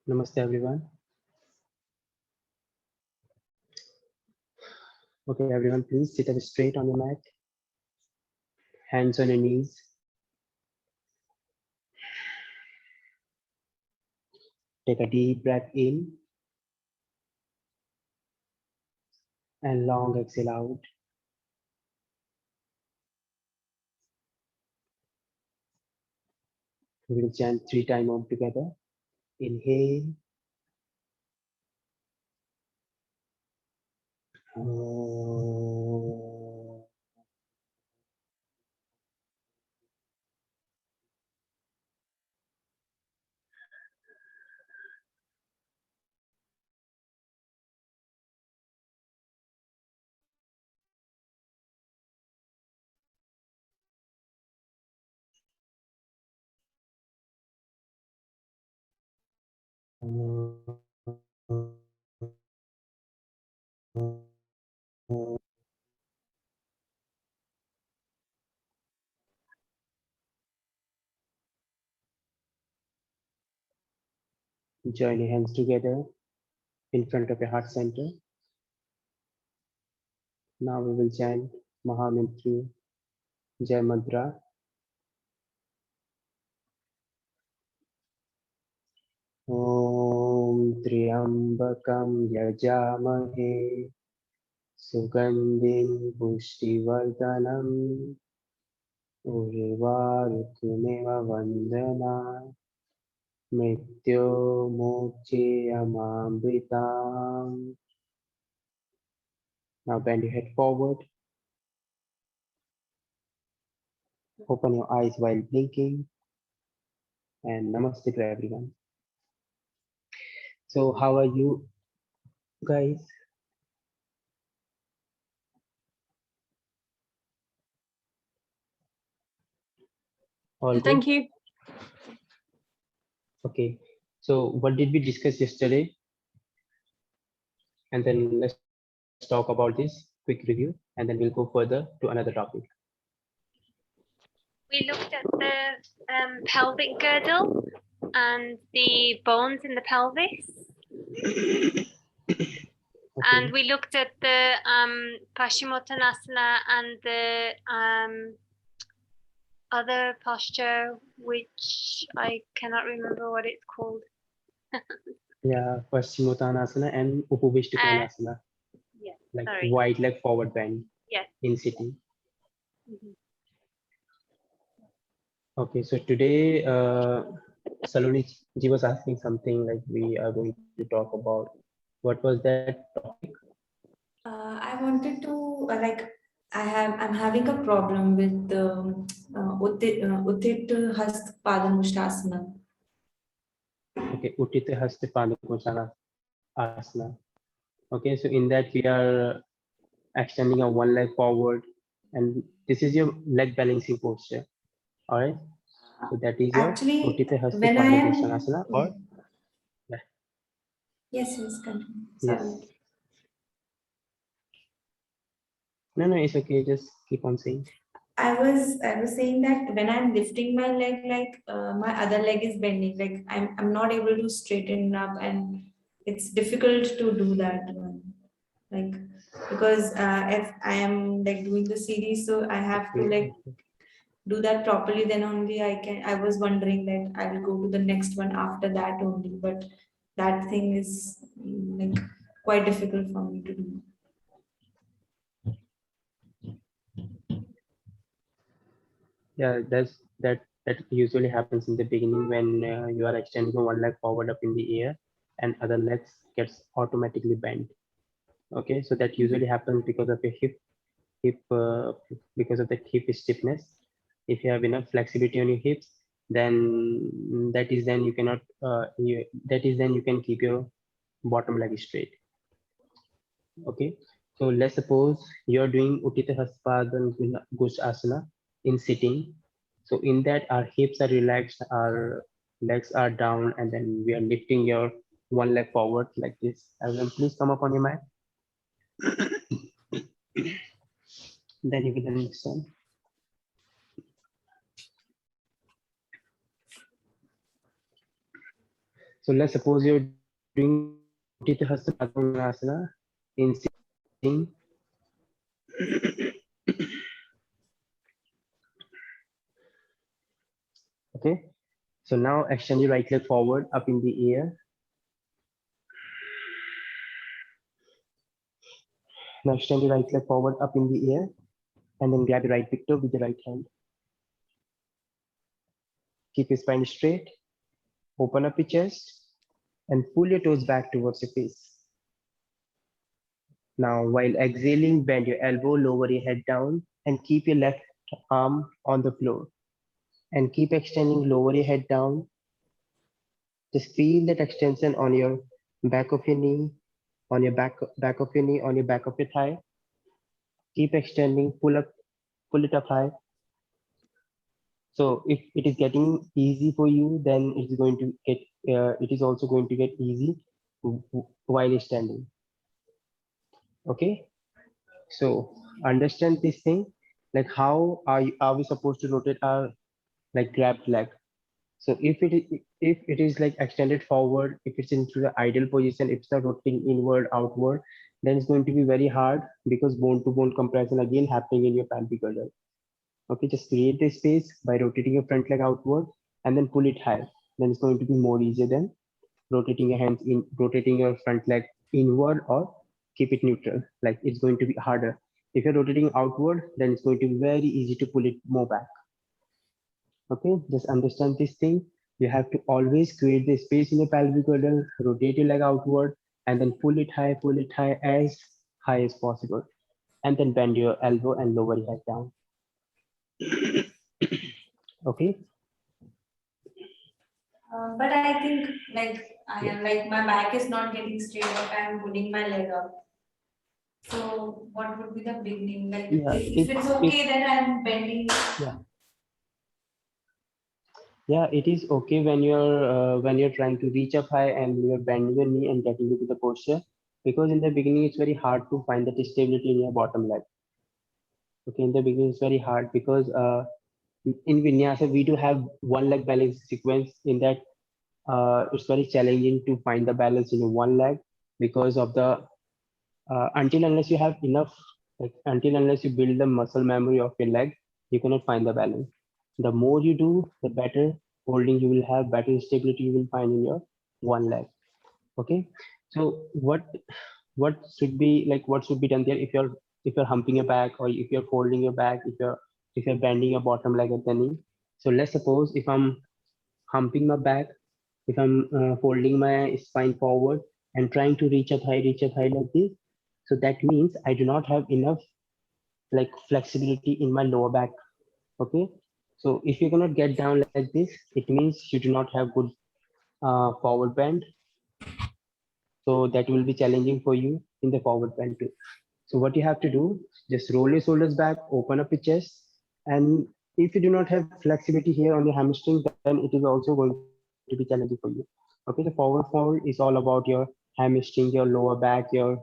Namaste everyone. Okay, everyone, please sit up straight on the mat. Hands on your knees. Take a deep breath in and long exhale out. We will chant 3 times all together. Inhale. Join your hands together in front of your heart center. Now we will chant Mahamantri Jai Mantra. Om Triambakam Yajamahe Sugandhin Pushtivardhanam Urvarukmeva Vandana Mrityo Moksha. Now bend your head forward. Open your eyes while blinking. And namaste to everyone. So how are you guys? All good? Thank you. Okay. So what did we discuss yesterday? And then let's talk about this quick review, and then we'll go further to another topic. We looked at the pelvic girdle and the bones in the pelvis. Okay. And we looked at the Paschimottanasana and the other posture, which I cannot remember what it's called. Yeah, Paschimottanasana and Upavishtikonasana. Yeah, Like sorry. wide leg forward bend. Yes. In sitting. Mhm. Okay, so today Saloni ji was asking something like we are going to talk about. What was that topic? I wanted to I'm having a problem with the Utthit Hast Padamushtasana. Okay, Uttita Hasta Padukoshana Asana. Okay, so in that we are extending our one leg forward, and this is your leg balancing posture. All right, so that is your Actually, Uttita Hasta when I am Padukoshana or yes, continue. yes. Sorry. No, it's okay. Just keep on saying. I was saying that when I'm lifting my leg, my other leg is bending, like I'm not able to straighten up, and it's difficult to do that one. Like because if I am like doing the series, so I have to like do that properly, then only I can. I was wondering that I will go to the next one after that only, but that thing is like quite difficult for me to do. Yeah, that usually happens in the beginning when you are extending one leg forward up in the air, and other legs gets automatically bent. Okay, so that usually happens because of your hip because of the hip stiffness. If you have enough flexibility on your hips, then that is then you cannot that is then you can keep your bottom leg straight. Okay, so let's suppose you are doing Uttita Haspadan Gush Asana in sitting. So in that our hips are relaxed, our legs are down, and then we are lifting your one leg forward like this. Everyone, please come up on your mat. Then you will understand. So let's suppose you're doing Utthita Hasta Padmanasana in sitting. Okay. So now extend your right leg forward up in the air. Now extend your right leg forward up in the air and then grab your right big toe with the right hand. Keep your spine straight, open up your chest and pull your toes back towards your face. Now while exhaling, bend your elbow, lower your head down and keep your left arm on the floor. And keep extending, lower your head down. Just feel that extension on your back of your knee, on your back of your knee, on your back of your thigh. Keep extending, pull it up high. So if it is getting easy for you, then it's going to get, it is also going to get easy while standing. Okay. So understand this thing, like how are we supposed to rotate our like grabbed leg? So if it is like extended forward, if it's into the ideal position, if it's not rotating inward, outward, then it's going to be very hard because bone to bone compression again happening in your pelvic girdle. Okay, just create the space by rotating your front leg outward and then pull it high. Then it's going to be more easier than rotating your hands in, rotating your front leg inward or keep it neutral. Like it's going to be harder. If you're rotating outward, then it's going to be very easy to pull it more back. Okay, just understand this thing. You have to always create the space in your pelvic girdle, rotate your leg outward, and then pull it high as high as possible. And then bend your elbow and lower your head down. Okay. But I think I am like my back is not getting straight, but I am putting my leg up. So what would be the beginning? Like Yeah, if it's okay, then I'm bending. Yeah, it is okay when you're trying to reach up high and you're bending your knee and getting into the posture, because in the beginning it's very hard to find that stability in your bottom leg. Okay, in the beginning it's very hard because in vinyasa we do have one leg balance sequence. In that, it's very challenging to find the balance in one leg because of the until unless you have enough, like until unless you build the muscle memory of your leg, you cannot find the balance. The more you do, the better holding you will have, better stability you will find in your one leg. Okay, so what should be like, what should be done there? If you're humping your back, or if you're folding your back, if you're bending your bottom leg at the knee. So let's suppose if I'm humping my back, if I'm folding my spine forward and trying to reach up high like this, so that means I do not have enough like flexibility in my lower back. Okay, so if you cannot get down like this, it means you do not have good forward bend. So that will be challenging for you in the forward bend too. So what you have to do, just roll your shoulders back, open up your chest, and if you do not have flexibility here on your hamstring, then it is also going to be challenging for you. Okay, the forward fold is all about your hamstring, your lower back, your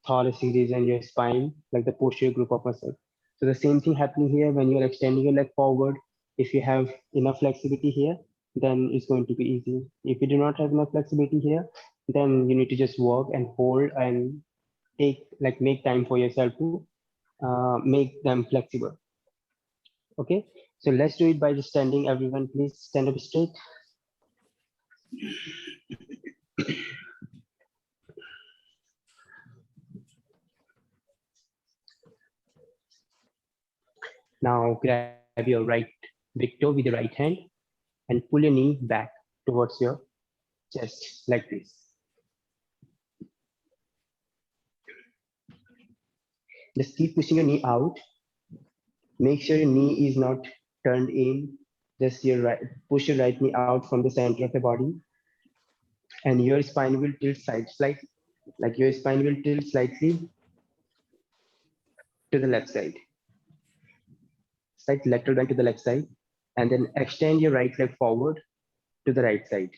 thoracic region, your spine, like the posterior group of muscles. So the same thing happening here when you're extending your leg forward. If you have enough flexibility here, then it's going to be easy. If you do not have enough flexibility here, then you need to just work and hold and make time for yourself to make them flexible. Okay, so let's do it by just standing. Everyone please stand up straight. Now grab your right big toe with your right hand and pull your knee back towards your chest like this. Just keep pushing your knee out. Make sure your knee is not turned in. Just your right, push your right knee out from the center of the body, and your spine will tilt slightly, like your spine will tilt slightly to the left side. Slight lateral bend to the left side, and then extend your right leg forward to the right side.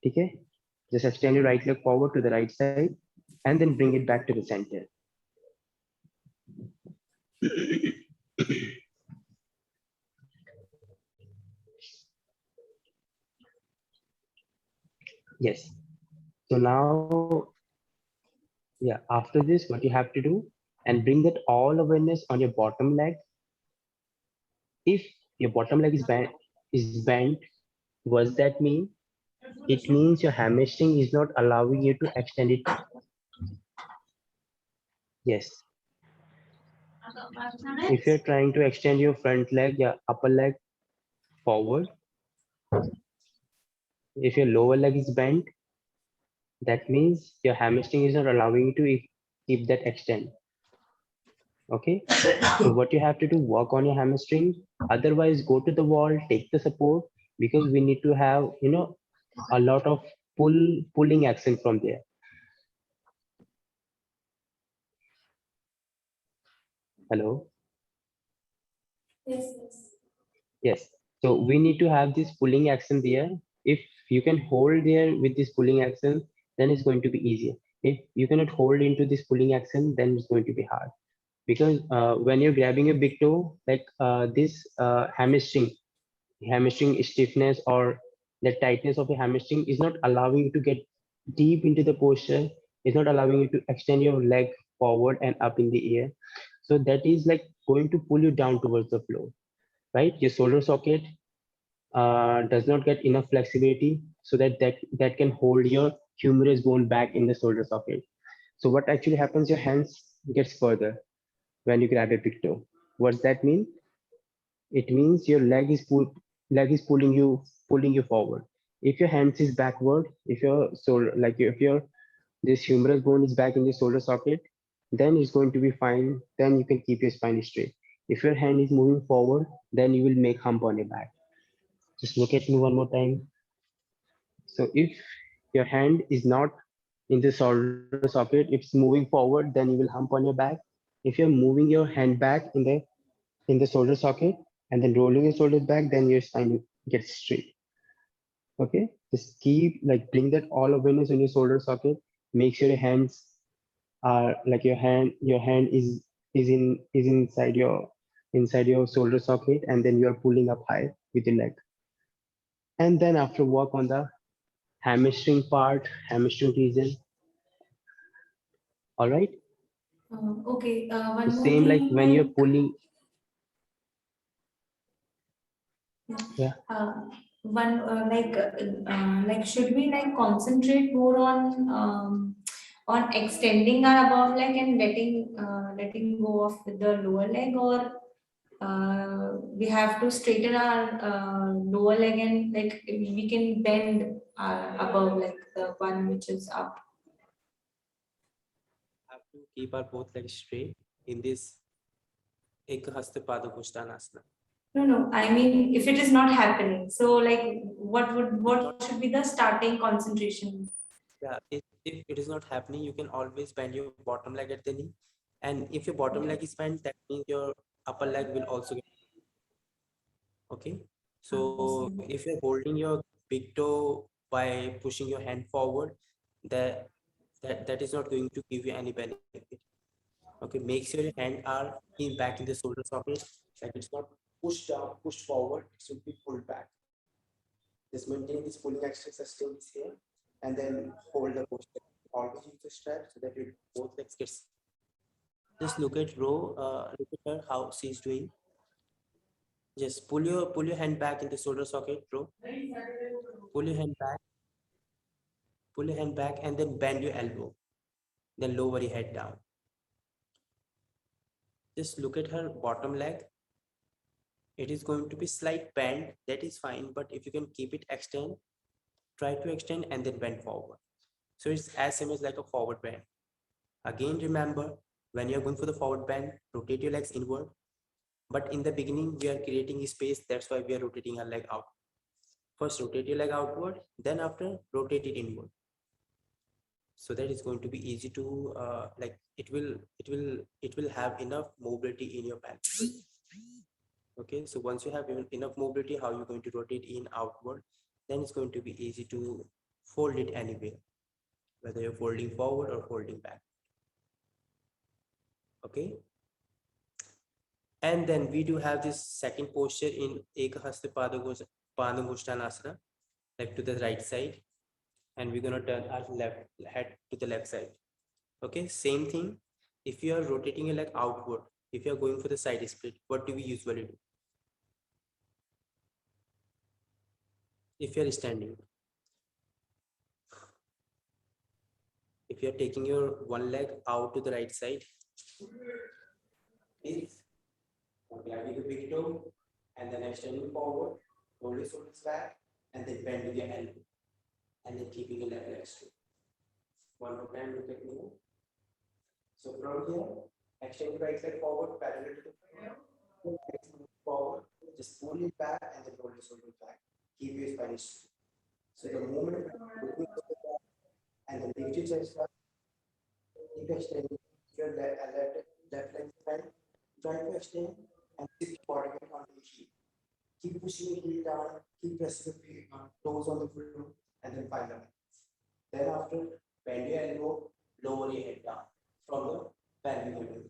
Okay? Just extend your right leg forward to the right side, and then bring it back to the center. Yes. So now, yeah, after this, what you have to do and bring that all awareness on your bottom leg. If your bottom leg is bent, what's that mean? It means your hamstring is not allowing you to extend it. Yes. If you're trying to extend your front leg, your upper leg forward, if your lower leg is bent, that means your hamstring is not allowing you to keep that extend. Okay. So what you have to do, work on your hamstring. Otherwise, go to the wall, take the support, because we need to have, a lot of pulling action from there. Hello. Yes, yes. Yes. So we need to have this pulling action there. If you can hold there with this pulling action, then it's going to be easier. If you cannot hold into this pulling action, then it's going to be hard. Because when you're grabbing a big toe, like this hamstring stiffness or the tightness of the hamstring is not allowing you to get deep into the posture, is not allowing you to extend your leg forward and up in the air. So that is like going to pull you down towards the floor, right? Your shoulder socket does not get enough flexibility so that can hold your humerus bone back in the shoulder socket. So what actually happens, your hands gets further when you grab a big toe. What's that mean? It means your leg is pulling you forward. If your hands is backward, if your shoulder like if your this humerus bone is back in the shoulder socket, then it's going to be fine. Then you can keep your spine straight. If your hand is moving forward, then you will make hump on your back. Just look at me one more time. So if your hand is not in the shoulder socket, if it's moving forward, then you will hump on your back. If you're moving your hand back in the shoulder socket and then rolling your shoulders back, then your spine gets straight. Okay, just keep like bring that all awareness on your shoulder socket. Make sure your hands are like your hand is inside your shoulder socket, and then you are pulling up high with your leg. And then after work on the hamstring region. All right. Okay, So one more same like thing, when you're pulling. Yeah. uh, like should we like concentrate more on extending our above leg and letting go of the lower leg, or we have to straighten our lower leg and like we can bend our above leg, the one which is up. Have to keep our both legs straight in this Ekahasta Padangusthasana. No, no. I mean, if it is not happening, so like, what should be the starting concentration? Yeah, if it is not happening, you can always bend your bottom leg at the knee. And if your bottom leg is bent, that means your upper leg will also get okay. So if you're holding your big toe by pushing your hand forward, that is not going to give you any benefit. Okay, make sure your hand are in back in the shoulder socket, like it's not pushed down, pushed forward, it should be pulled back. Just maintain this pulling action, sustain this here, and then hold the posture. Always use the strap so that your both legs gets. Just look at Ro, look at her how she's doing. Just pull your hand back in the shoulder socket, Ro. Pull your hand back, pull your hand back, and then bend your elbow. Then lower your head down. Just look at her bottom leg. It is going to be slight bend. That is fine, but if you can keep it extend, try to extend and then bend forward. So it's as same as like a forward bend. Again, remember, when you're going for the forward bend, rotate your legs inward. But in the beginning, we are creating a space. That's why we are rotating our leg out. First, rotate your leg outward. Then after, rotate it inward. So that is going to be easy to like it will have enough mobility in your back. Okay, so once you have enough mobility, how you're going to rotate in outward, then it's going to be easy to fold it anywhere, whether you're folding forward or folding back. Okay, and then we do have this second posture in Ekahasta Padangusthasana, like to the right side. and we're gonna turn our left head to the left side. Okay, same thing. If you are rotating your leg outward, if you are going for the side split, what do we usually do? If you are standing, if you are taking your one leg out to the right side, is grabbing the big toe and then extending forward, hold your shoulders back, and then bending your elbow, and then keeping your left leg straight. One more time, look at me. So from here, extend your right leg forward, parallel to the floor. Forward, just pull it back and then roll your shoulders back. Keep your spine straight. So the moment looking for the back and then lift your chest up, keep extending your left leg side. Try to extend and keep bottom on the heel. Keep pushing your heel down, keep pressing your feet on toes on the floor, and then find the balance. Then after, bend your elbow, lower your head down from the pelvic girdle.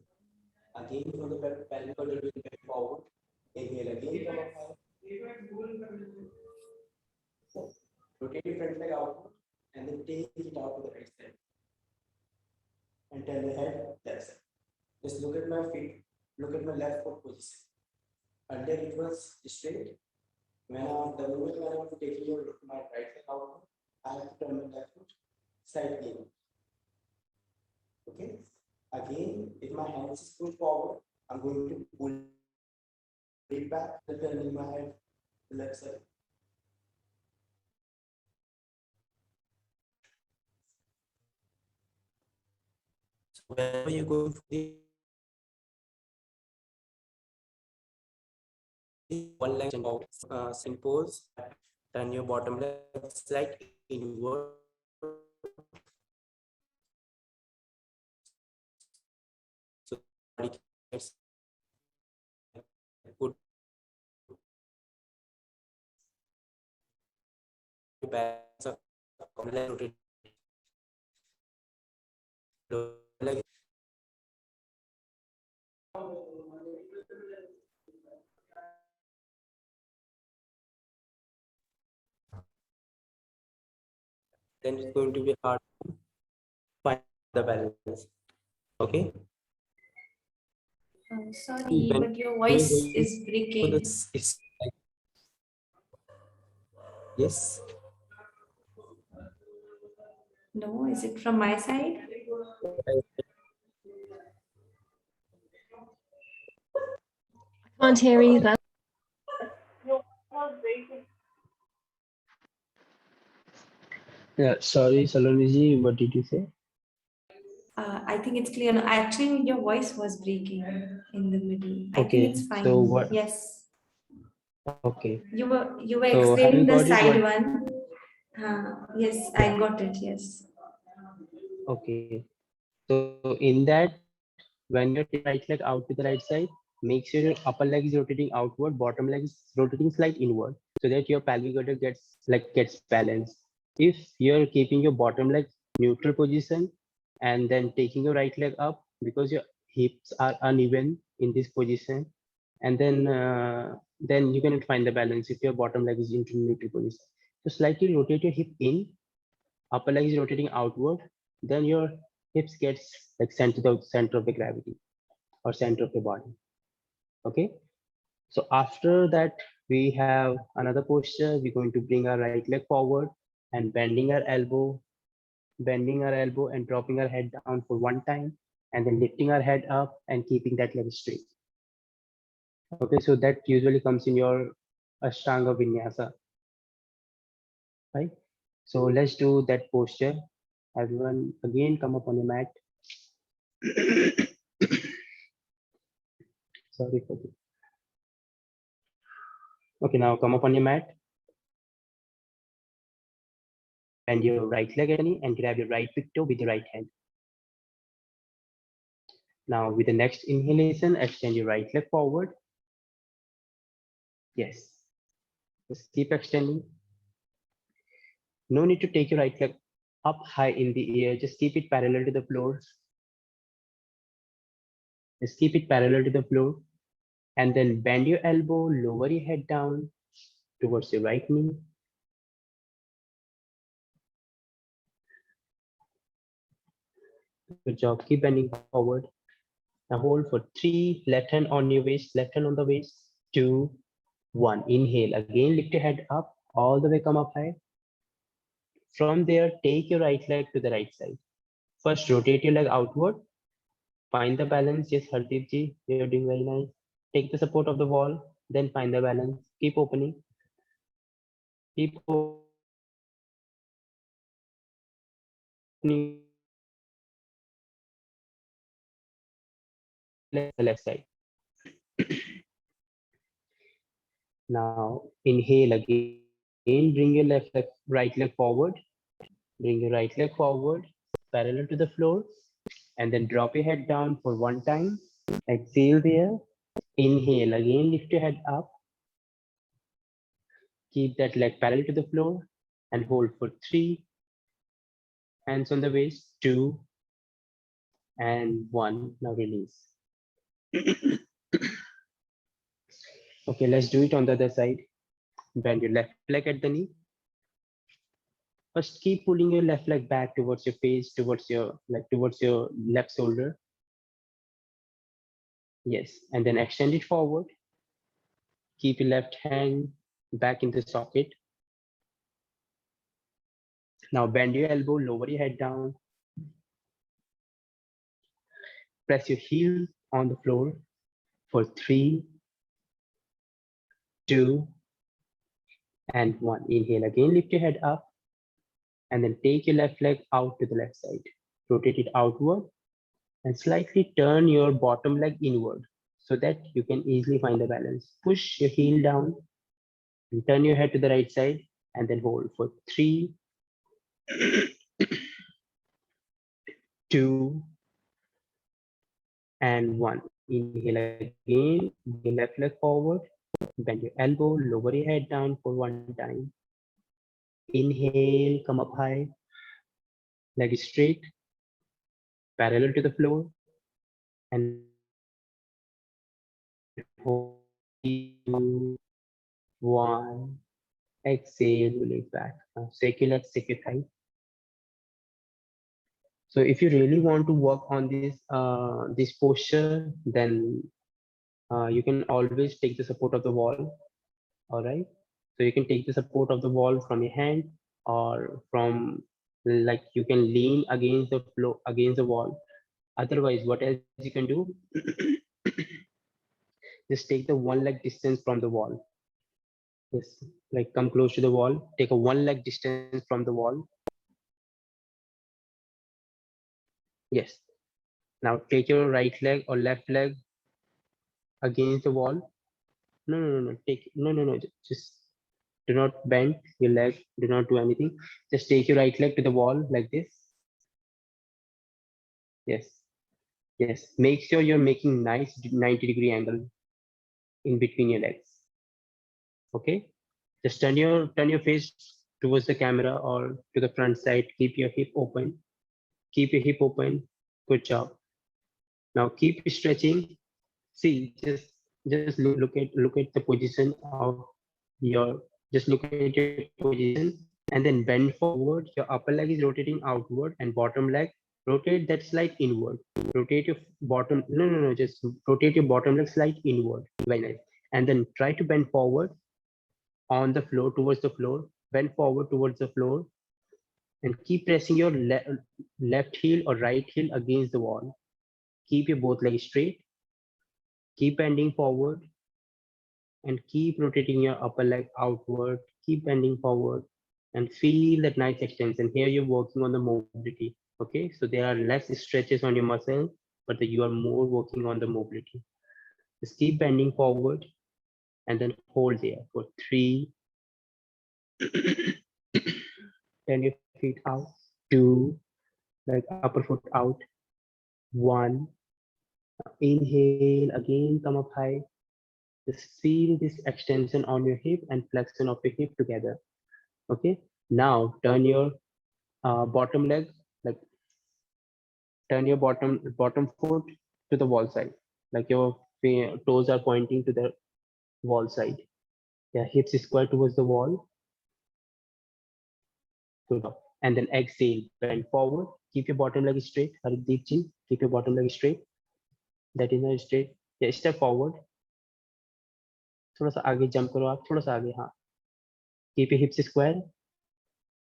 Again from the pelvic girdle, will bend forward. Inhale again, come up high. Rotate your front leg outward and then take it out to the right side. And turn your head left side. Just look at my feet, look at my left foot position. Earlier it was straight. The moment when I'm taking my right leg outward, I have to turn my left foot slightly. Okay. Again, if my hands is pushed forward, I'm going to pull it back, turning my head to the left side. So whenever you're going for the one leg and same pose, turn your bottom leg slightly inward. So body gets put balance of rotate leg. Then it's going to be hard to find the balance. Okay. Sorry, When but your we're voice going is for breaking. this, it's like, yes. No, is it from my side? Can't hear either. Yeah, sorry, Saloniji, what did you say? I think it's clear now. Actually, your voice was breaking in the middle. I Okay, think it's fine. so what? Yes. Okay, You were so have you explaining the got it? side What? one. Yes, I got it. Yes. Okay, so in that, when you're taking right leg out to the right side, make sure your upper leg is rotating outward, bottom leg is rotating slight inward, so that your pelvic girdle gets balanced. If you're keeping your bottom leg neutral position and then taking your right leg up, because your hips are uneven in this position, and then you cannot find the balance if your bottom leg is in neutral position. So slightly rotate your hip in, upper leg is rotating outward, then your hips gets like sent to the center of the gravity or center of the body. Okay, so after that we have another posture. We're going to bring our right leg forward and bending our elbow and dropping our head down for one time, and then lifting our head up and keeping that leg straight. Okay, so that usually comes in your Ashtanga Vinyasa, right? So let's do that posture. Everyone again come up on the mat. Sorry for this. Okay, now come up on your mat. Bend your right leg at the knee and grab your right big toe with the right hand. Now with the next inhalation, extend your right leg forward. Yes. Just keep extending. No need to take your right leg up high in the air. Just keep it parallel to the floor. Just keep it parallel to the floor. And then bend your elbow, lower your head down towards your right knee. Good job. Keep bending forward. Now hold for 3. Left hand on your waist. Left hand on the waist. 2, 1. Inhale. Again, lift your head up. All the way come up high. From there, take your right leg to the right side. First, rotate your leg outward. Find the balance. Yes, Hardeep ji, you're doing very nice. Take the support of the wall. Then find the balance. Keep opening. Keep opening the left side. Now inhale again. Bring your right leg forward. Bring your right leg forward, parallel to the floor, and then drop your head down for 1 time. Exhale there. Inhale again. Lift your head up. Keep that leg parallel to the floor and hold for 3. Hands on the waist. 2 and 1. Now release. Okay, let's do it on the other side. Bend your left leg at the knee. First, keep pulling your left leg back towards your face, towards your left shoulder. Yes, and then extend it forward. Keep your left hand back in the socket. Now bend your elbow, lower your head down. Press your heel on the floor for 3, 2, and 1. Inhale again, lift your head up, and then take your left leg out to the left side. Rotate it outward and slightly turn your bottom leg inward so that you can easily find the balance. Push your heel down and turn your head to the right side and then hold for 3, 2, and 1. Inhale again, bring your left leg forward, bend your elbow, lower your head down for 1 time. Inhale, come up high, leg is straight, parallel to the floor, and hold 2, 1. Exhale, release back. Now shake your legs, shake your thigh. So if you really want to work on this posture, then you can always take the support of the wall. All right. So you can take the support of the wall from your hand, or from, like, you can lean against the floor, against the wall. Otherwise, what else you can do? Just take the 1 leg distance from the wall. Yes, like come close to the wall. Take a 1 leg distance from the wall. Yes. Now take your right leg or left leg against the wall. No. No. Just do not bend your leg. Do not do anything. Just take your right leg to the wall like this. Yes. Yes. Make sure you're making nice 90-degree angle in between your legs. Okay. Just turn your face towards the camera or to the front side. Keep your hip open. Keep your hip open. Good job. Now keep stretching. See, just look at the position of your, just look at your position and then bend forward. Your upper leg is rotating outward and bottom leg, rotate that slight inward. Rotate your bottom, no, just rotate your bottom leg slight inward. Very nice. And then try to bend forward on the floor, towards the floor. Bend forward towards the floor and keep pressing your left heel or right heel against the wall. Keep your both legs straight. Keep bending forward and keep rotating your upper leg outward. Keep bending forward and feel that nice extension. Here you're working on the mobility. Okay, so there are less stretches on your muscle, but you are more working on the mobility. Just keep bending forward and then hold there for 3. Turn your feet out. 2, like upper foot out. 1. Inhale again, come up high. Just feel this extension on your hip and flexion of your hip together. Okay. Now turn your bottom leg, like turn your bottom foot to the wall side, like your toes are pointing to the wall side. Yeah, hips square towards the wall. Good. And then exhale, bend forward. keep your bottom leg straight. Hardeep ji, keep your bottom leg straight. That is not straight. Yeah, step forward. थोड़ा सा आगे jump करो आप, थोड़ा सा आगे, हाँ. Keep your hips square.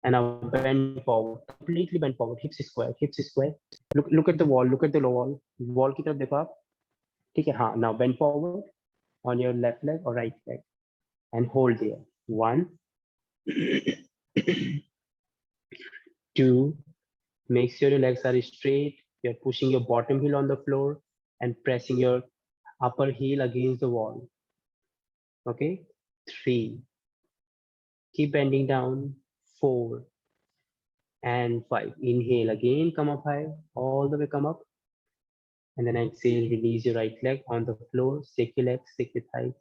And now bend forward, completely bend forward, hips square, hips square. Look at the wall, look at the wall. Wall की तरफ देखो आप. ठीक है, हाँ. Now bend forward on your left leg or right leg and hold there. 1, 2. Make sure your legs are straight. You're pushing your bottom heel on the floor and pressing your upper heel against the wall. Okay. 3. Keep bending down. 4 and 5. Inhale again, come up high, all the way come up. And then exhale, release your right leg on the floor, shake your legs, shake your thighs.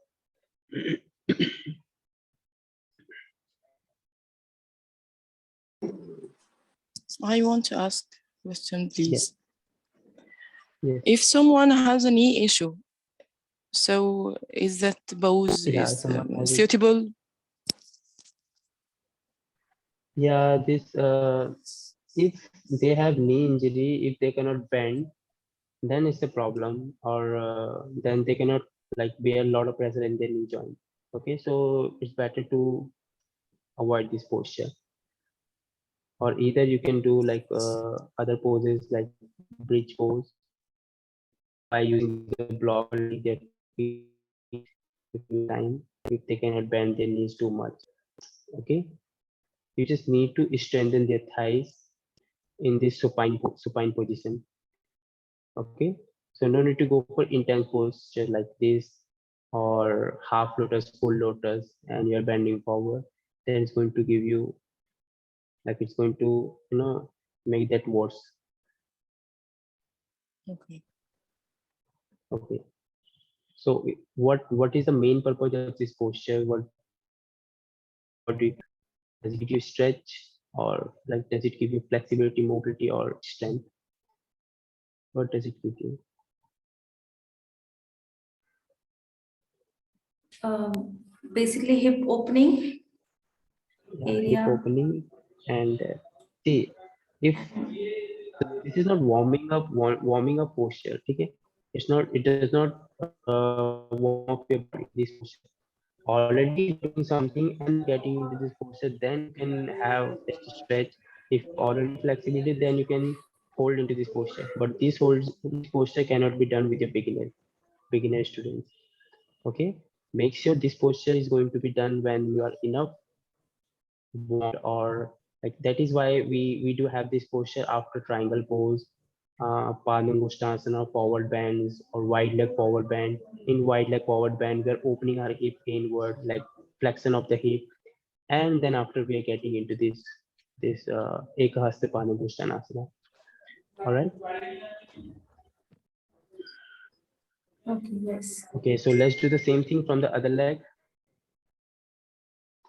I want to ask a question, please. Yes. If someone has a knee issue, so is that pose Yeah, is someone has it. suitable? Yeah, this if they have knee injury, if they cannot bend, then it's a problem, or then they cannot like bear a lot of pressure in their knee joint. Okay, so it's better to avoid this posture. Or either you can do like other poses like bridge pose by using the block only their feet time if they cannot bend their knees too much. Okay, you just need to strengthen their thighs in this supine position. Okay, so no need to go for intense posture like this or half lotus, full lotus, and you're bending forward. Then it's going to give you like it's going to make that worse. Okay. Okay, so what is the main purpose of this posture? What do you, does it give you stretch, or like does it give you flexibility, mobility, or strength? What does it give you? Basically hip opening Yeah, hip area. opening. And see, if this is not warming up posture, okay? It does not warm up your body, this posture. Already doing something and getting into this posture, then you can have just a stretch. If already flexibility, then you can hold into this posture. But this posture cannot be done with your beginner students. Okay, make sure this posture is going to be done when you are enough warmed, or like that is why we do have this posture after triangle pose, Padangusthasana, forward bends, or wide leg forward bend. In wide leg forward bend, we are opening our hip inward, like flexion of the hip, and then after we are getting into this Ekahasta Padangusthasana. All right. Okay, yes. Okay, so let's do the same thing from the other leg.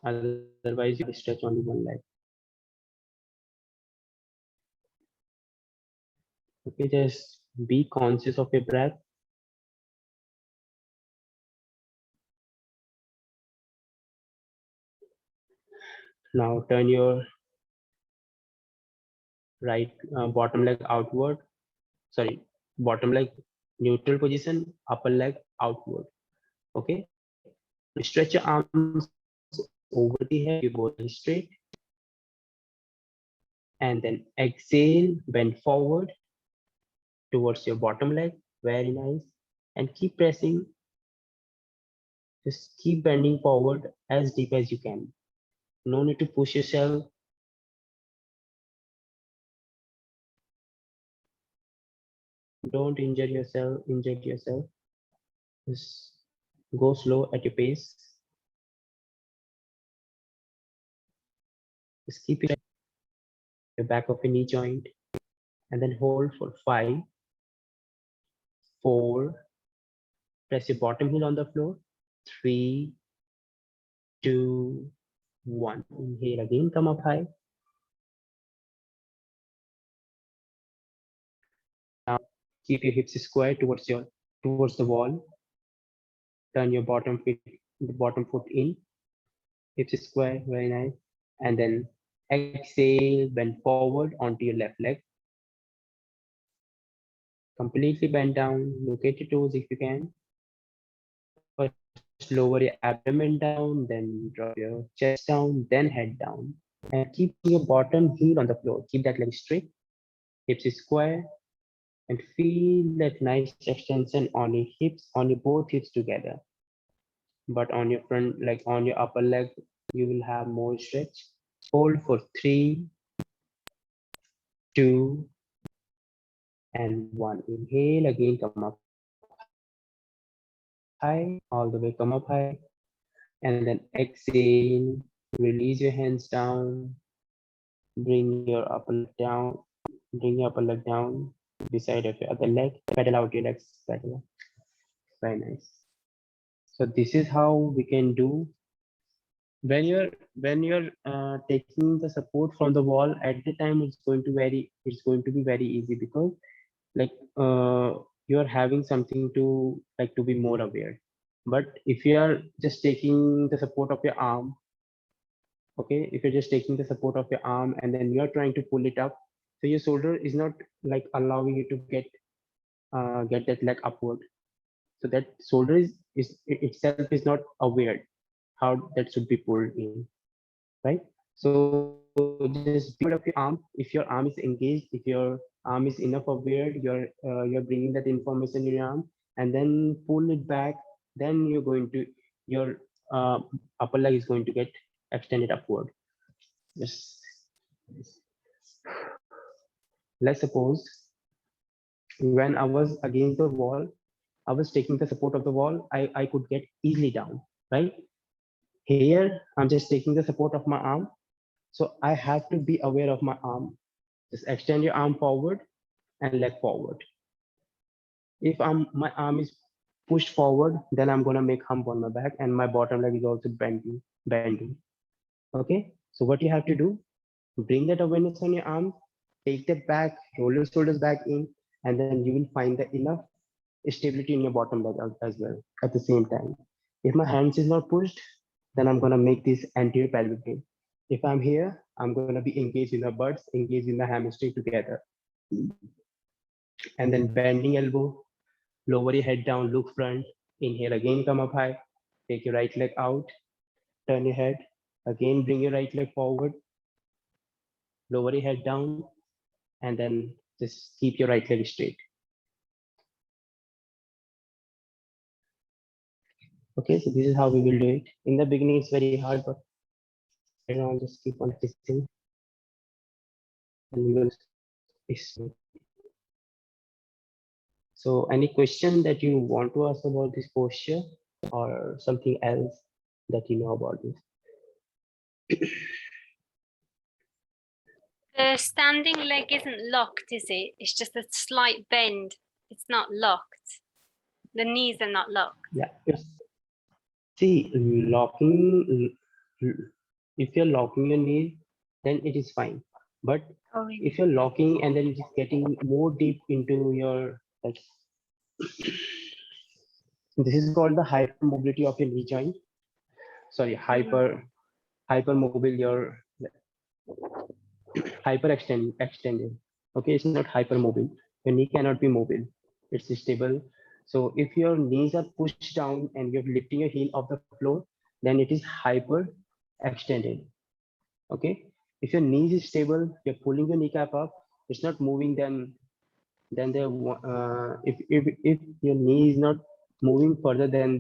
Otherwise, you stretch only one leg. Okay, just be conscious of your breath. Now turn your right bottom leg outward. Sorry, bottom leg neutral position, upper leg outward. Okay, stretch your arms over the head, your body straight, and then exhale, bend forward towards your bottom leg. Very nice, and keep pressing. Just keep bending forward as deep as you can. No need to push yourself. Don't injure yourself. Just go slow at your pace. Just keep it at the back of your knee joint, and then hold for 5, 4. Press your bottom heel on the floor. 3, 2, 1. Inhale again. Come up high. Now keep your hips square towards the wall. Turn your bottom foot in. Hips square. Very nice. And then exhale. Bend forward onto your left leg. Completely bend down, look at your toes if you can. First lower your abdomen down, then drop your chest down, then head down. And keep your bottom heel on the floor. Keep that leg straight, hips is square, and feel that nice extension on your hips, on your both hips together. But on your front, like on your upper leg, you will have more stretch. Hold for 3, 2, and 1. Inhale, again come up high, all the way come up high. And then exhale, release your hands down, bring your upper leg down, beside of your other leg, pedal out your legs, pedal. Very nice. So this is how we can do when you're taking the support from the wall. At the time it's going to be very easy, because like you're having something to like to be more aware. But if you are just taking the support of your arm, okay, if you're just taking the support of your arm and then you're trying to pull it up, so your shoulder is not like allowing you to get that leg upward. So that shoulder itself is not aware how that should be pulled in, right? So just be aware of your arm. If your arm is engaged, if your arm is enough aware, you're bringing that information in your arm, and then pull it back. Then you're going to your upper leg is going to get extended upward. Yes. Let's suppose when I was against the wall, I was taking the support of the wall. I could get easily down, right? Here, I'm just taking the support of my arm. So I have to be aware of my arm. Just extend your arm forward and leg forward. If my arm is pushed forward, then I'm gonna make hump on my back, and my bottom leg is also bending. Okay. So what you have to do, bring that awareness on your arm, take that back, roll your shoulders back in, and then you will find the enough stability in your bottom leg as well at the same time. If my hands is not pushed, then I'm gonna make this anterior pelvic tilt. If I'm here, I'm gonna be engaged in the butt, engaged in the hamstring together. And then bending elbow, lower your head down, look front, inhale again, come up high, take your right leg out, turn your head, again bring your right leg forward, lower your head down, and then just keep your right leg straight. Okay, so this is how we will do it. In the beginning, it's very hard, but I'll just keep on practicing. And we will. So, any question that you want to ask about this posture, or something else that you know about this? The standing leg isn't locked, is it? It's just a slight bend. It's not locked. The knees are not locked. Yeah. See, locking. If you're locking your knees, then it is fine. But Oh, if you're locking and then it is getting more deep into your, like, this is called the hypermobility of your knee joint. Sorry, hypermobile your extended. Okay, it's not hypermobile. Your knee cannot be mobile. It's stable. So if your knees are pushed down and you're lifting your heel off the floor, then it is hyper extended. Okay. If your knees is stable, you're pulling your kneecap up. It's not moving. Then if your knee is not moving further than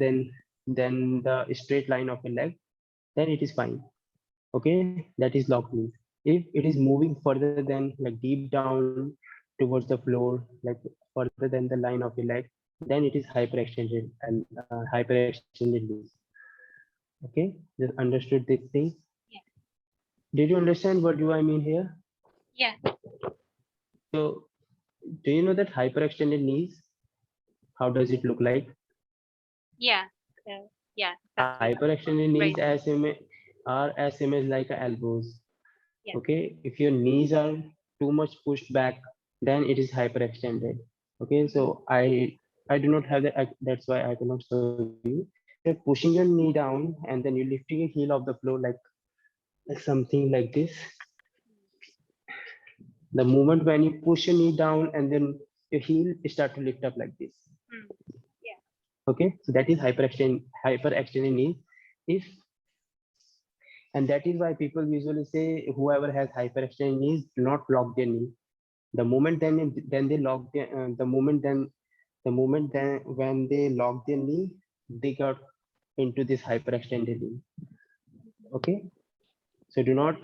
the straight line of your leg, then it is fine. Okay, that is locked knee. If it is moving further than like deep down towards the floor, like further than the line of your leg, then it is hyperextended and hyperextended knees. Okay, just understood this thing. Yeah. Did you understand what do I mean here? Yeah. So, do you know that hyperextended knees? How does it look like? Yeah. Yeah. That's Hyperextended knees Right. are as same as like elbows. Yeah. Okay, if your knees are too much pushed back, then it is hyperextended. Okay, so I do not have that. That's why I cannot show you. If you're pushing your knee down and then you're lifting your heel off the floor like something like this. The moment when you push your knee down and then your heel start to lift up like this. Mm. Okay, so that is hyperextended knee. If and that is why people usually say whoever has hyperextended knees do not lock their knee. The moment then they lock their the moment then when they lock their knee, they got into this hyperextended knee. Okay, so do not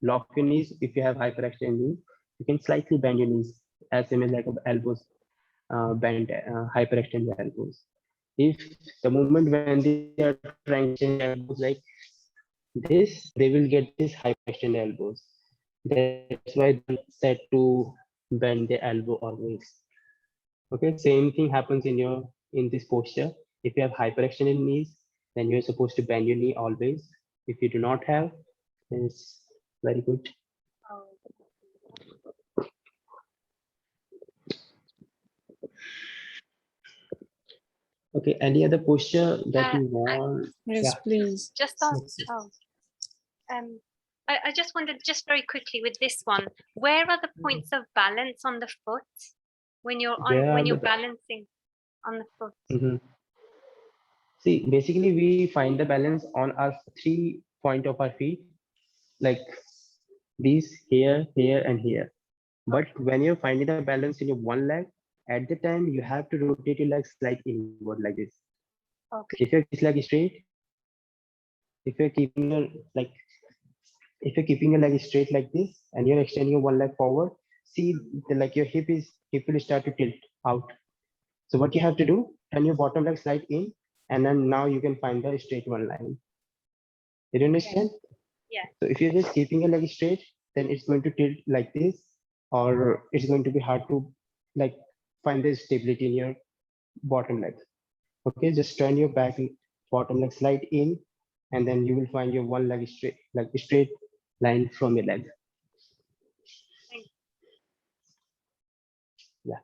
lock your knees if you have hyperextended knees. You can slightly bend your knees as same as like elbows, bend hyperextend your elbows. If the moment when they are trying to extend their elbows like this, they will get this hyperextend elbows. That's why they're said to bend the elbow always. Okay, same thing happens in this posture. If you have hyperextended knees, then you're supposed to bend your knee always. If you do not have, then it's very good. Okay, any other posture that you want? Yes, Yeah. please. Just on, Yes. I just wondered, just very quickly with this one, where are the points of balance on the foot when you're Where are when you're the- balancing on the foot? Mhm. See, basically we find the balance on our 3 point of our feet, like these here, here, and here. But when you're finding the balance in your one leg, at the time you have to rotate your leg slightly inward like this. Okay. If your leg is straight, if you're keeping your like if you're keeping your leg straight like this and you're extending your one leg forward, see like your hip will start to tilt out. So what you have to do, turn your bottom leg slide in, and then now you can find the straight one line. Did you understand? Yeah. So if you're just keeping your leg straight, then it's going to tilt like this, or it's going to be hard to like find the stability in your bottom leg. Okay, just turn your bottom leg slide in, and then you will find your one leg straight, like straight line from your leg. Yeah.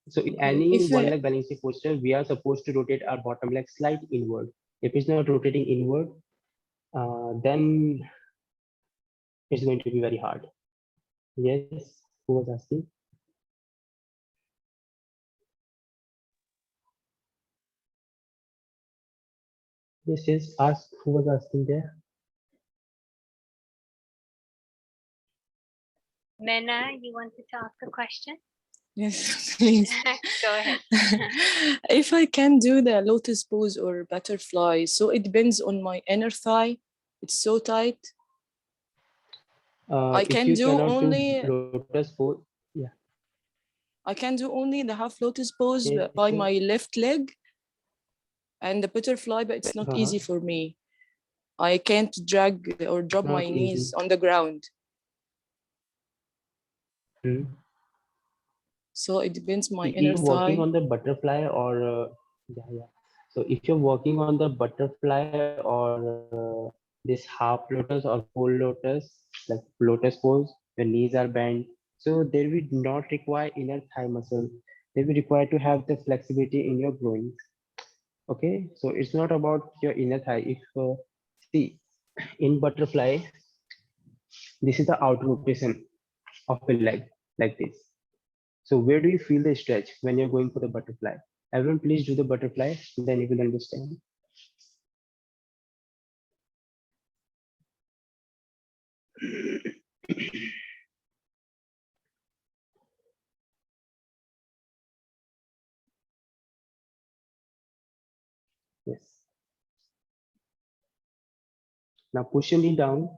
So in any If one I, leg balancing posture, we are supposed to rotate our bottom leg slight inward. If it's not rotating inward, then it's going to be very hard. Yes, who was asking? Yes, yes, ask who was asking there. Mena, you wanted to ask a question? yes, please. Go ahead. If I can do the lotus pose or butterfly, so it depends on my inner thigh. It's so tight. I If can you do cannot do only lotus pose, yeah, I can do only the half lotus pose yes, by yes. my left leg and the butterfly, but it's not easy for me. I can't drag or drop Not my easy. knees on the ground. Hmm. So it depends my If inner you're working thigh. on the butterfly or yeah. So if you're working on the butterfly or this half lotus or full lotus, like lotus pose, your knees are bent. So they will not require inner thigh muscle. They will require to have the flexibility in your groins. Okay, so it's not about your inner thigh. If see in butterfly, this is the out rotation of the leg like this. So where do you feel the stretch when you're going for the butterfly? Everyone, please do the butterfly, then you will understand. Yes. Now push your knee down.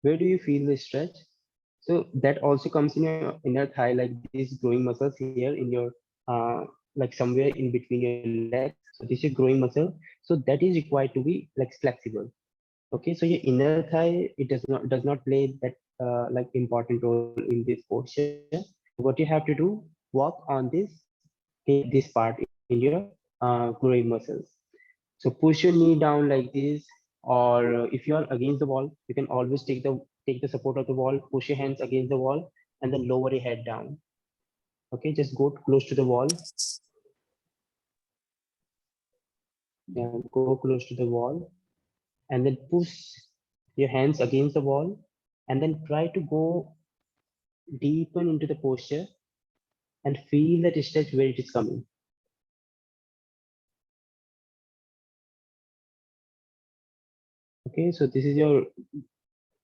Where do you feel the stretch? So that also comes in your inner thigh, like these growing muscles here in your like somewhere in between your legs. So this is growing muscle. So that is required to be like flexible. Okay, so your inner thigh, it does not play that like important role in this posture. What you have to do, work on this part in your growing muscles. So push your knee down like this, or if you are against the wall, you can always take the support of the wall, push your hands against the wall, and then lower your head down. Okay, just go close to the wall. Yeah, go close to the wall, and then push your hands against the wall, and then try to go deepen into the posture and feel that stretch where it is coming. Okay, so this is your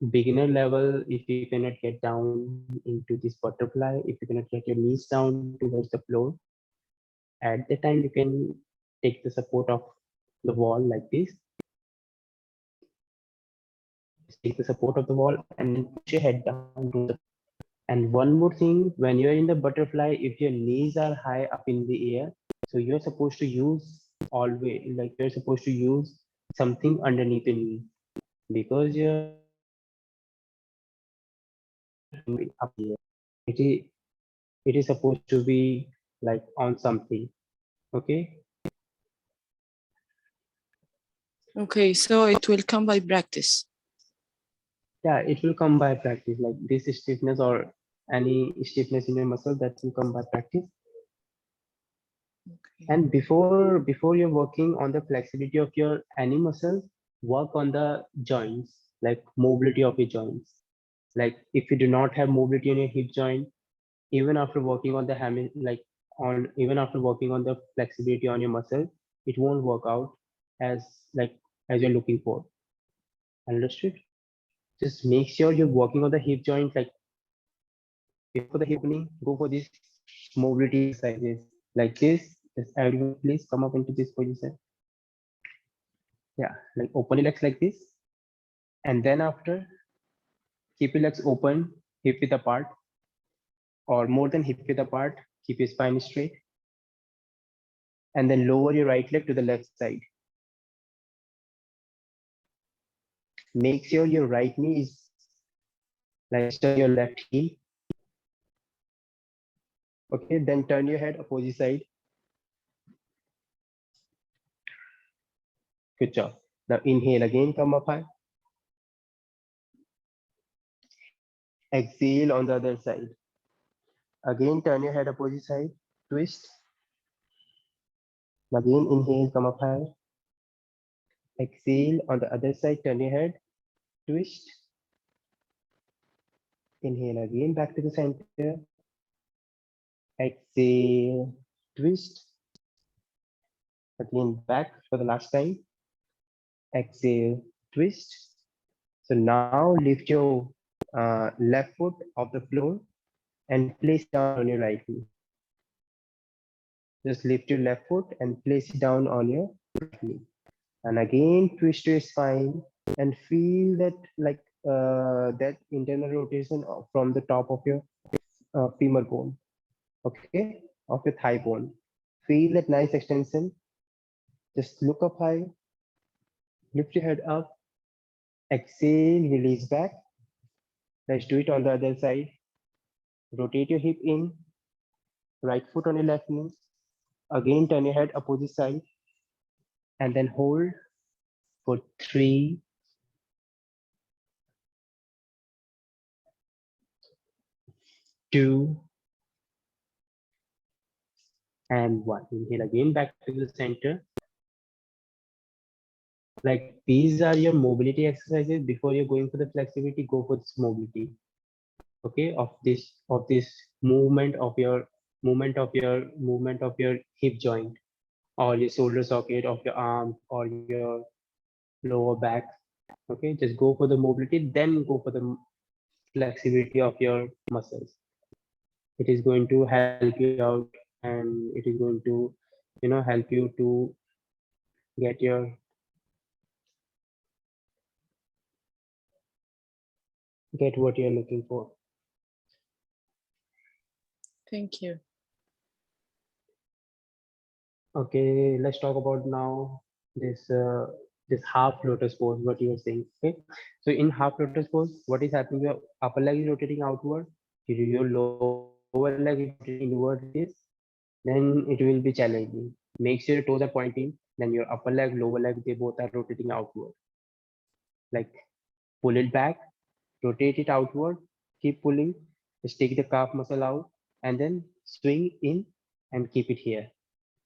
beginner level. If you cannot get down into this butterfly, if you cannot get your knees down towards the floor, at the time you can take the support of the wall like this. Take the support of the wall and then push your head down to the. And one more thing, when you're in the butterfly, if your knees are high up in the air, so you're supposed to use always, like you're supposed to use something underneath the knee, because you're up here. It is it is supposed to be like on something. Okay. Okay, so it will come by practice. Yeah, it will come by practice. Like this stiffness or any stiffness in your muscle, that will come by practice. Okay. And before you're working on the flexibility of your any muscle, work on the joints, like mobility of your joints. Like if you do not have mobility in your hip joint, even after working on the even after working on the flexibility on your muscle, it won't work out as like as you're looking for. Understood? Just make sure you're working on the hip joint. Like before the hip opening, go for these mobility exercises like this. Just everyone please come up into this position. Yeah, like open your legs like this. And then after, keep your legs open, hip width apart, or more than hip width apart, keep your spine straight. And then lower your right leg to the left side. Make sure your right knee is like turn your left heel. Okay, then turn your head opposite side. Good job. Now inhale again, come up high. Exhale on the other side. Again, turn your head opposite side, twist. Again, inhale, come up high. Exhale on the other side, turn your head, twist. Inhale again, back to the center. Exhale, twist. Again, back for the last time. Exhale, twist. So now lift your left foot off the floor and place it down on your right knee. Just lift your left foot and place it down on your right knee. And again, twist your spine and feel that that internal rotation from the top of your femur bone, okay, of your thigh bone. Feel that nice extension. Just look up high, lift your head up, exhale, release back. Let's do it on the other side. Rotate your hip in, right foot on your left knee. Again, turn your head opposite side and then hold for 3, 2, and 1. Inhale again back to the center. Like these are your mobility exercises. Before you're going for the flexibility, go for this mobility. Okay, of this movement of your hip joint or your shoulder socket of your arm or your lower back. Okay, just go for the mobility, then go for the flexibility of your muscles. It is going to help you out and it is going to help you to get what you're looking for. Thank you. Okay, let's talk about now this half lotus pose, what you are saying. Okay, so in half lotus pose, what is happening? Your upper leg is rotating outward, your lower leg is rotating inward like this, then it will be challenging. Make sure your toes are pointing, then your upper leg, lower leg, they both are rotating outward. Like pull it back, rotate it outward, keep pulling, just take the calf muscle out, and then swing in and keep it here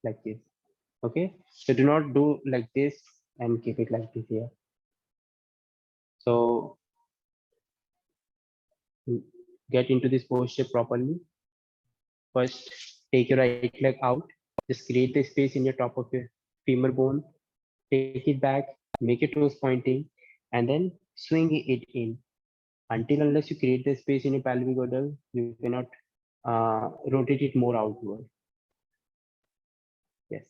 like this. Okay, so do not do like this and keep it like this here. So get into this posture properly. first take your right leg out, just create the space in your top of your femur bone, take it back, make your toes pointing, and then swing it in. Until unless you create the space in your pelvic girdle, you cannot rotate it more outward. Yes.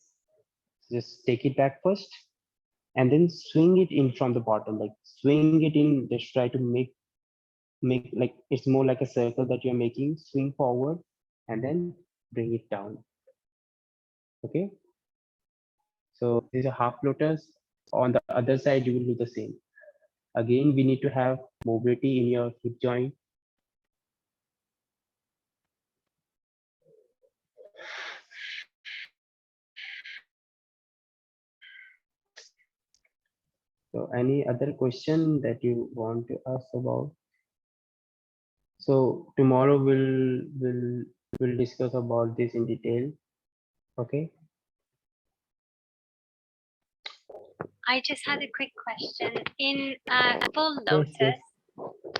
Just take it back first, and then swing it in from the bottom, like swing it in. Just try to make like it's more like a circle that you're making. Swing forward, and then bring it down. Okay. So this is a half lotus. On the other side, you will do the same. Again, we need to have mobility in your hip joint. So any other question that you want to ask about? So tomorrow we'll discuss about this in detail. Okay. I just had a quick question. In full Yes, lotus, yes.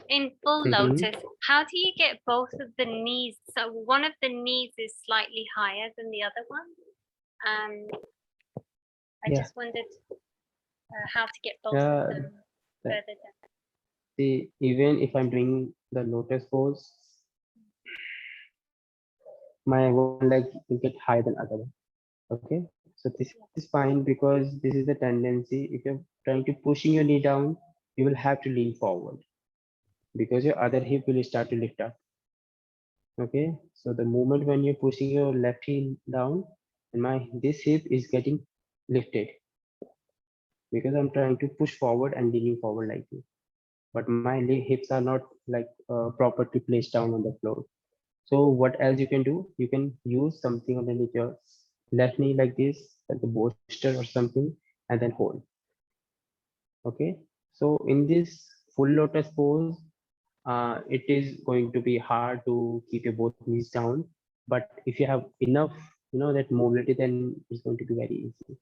in full Mhm. lotus, how do you get both of the knees? So one of the knees is slightly higher than the other one. I Yeah. just wondered how to get both Yeah, of them that- further down. See, even if I'm doing the lotus pose, my one leg will get higher than other one. Okay. So this is fine because this is the tendency. If you're trying to pushing your knee down, you will have to lean forward because your other hip will start to lift up. Okay. So the moment when you're pushing your left heel down, and this hip is getting lifted because I'm trying to push forward and leaning forward like this. But my hips are not like properly placed down on the floor. So what else you can do? You can use something underneath your left knee like this, like the bolster or something, and then hold. Okay. So in this full lotus pose, it is going to be hard to keep your both knees down. But if you have enough, that mobility, then it's going to be very easy.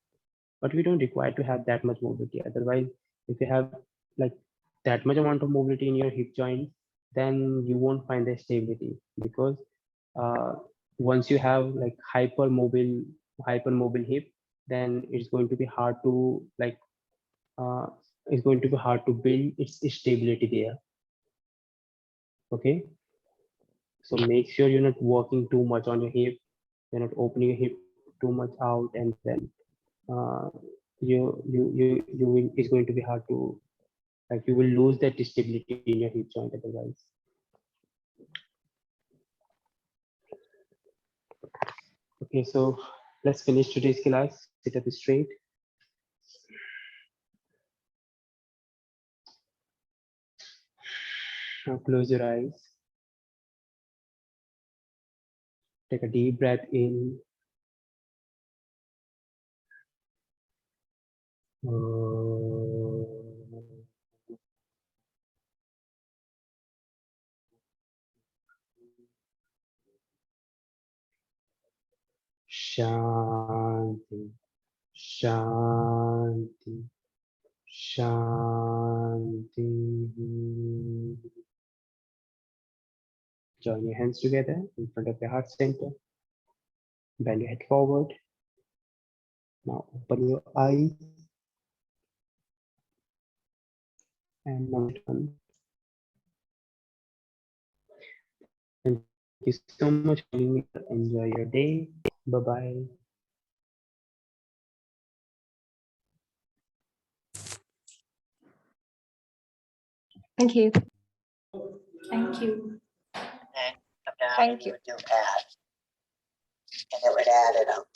But we don't require to have that much mobility. Otherwise, if you have like that much amount of mobility in your hip joint, then you won't find the stability because once you have like hypermobile hip, then it's going to be hard to like it's going to be hard to build its stability there. Okay. So make sure you're not working too much on your hip. You're not opening your hip too much out, and then uh, you will. It's going to be hard to like you will lose that stability in your hip joint otherwise. Okay, so let's finish today's class. Sit up straight. Now close your eyes. Take a deep breath in. Shanti, Shanti, Shanti. Join your hands together in front of your heart center. Bend your head forward. Now open your eyes. And now turn. Thank you so much for joining me. Enjoy your day. Bye-bye. Thank you. Thank you. And come down Thank and you. would do add. And it would add it up.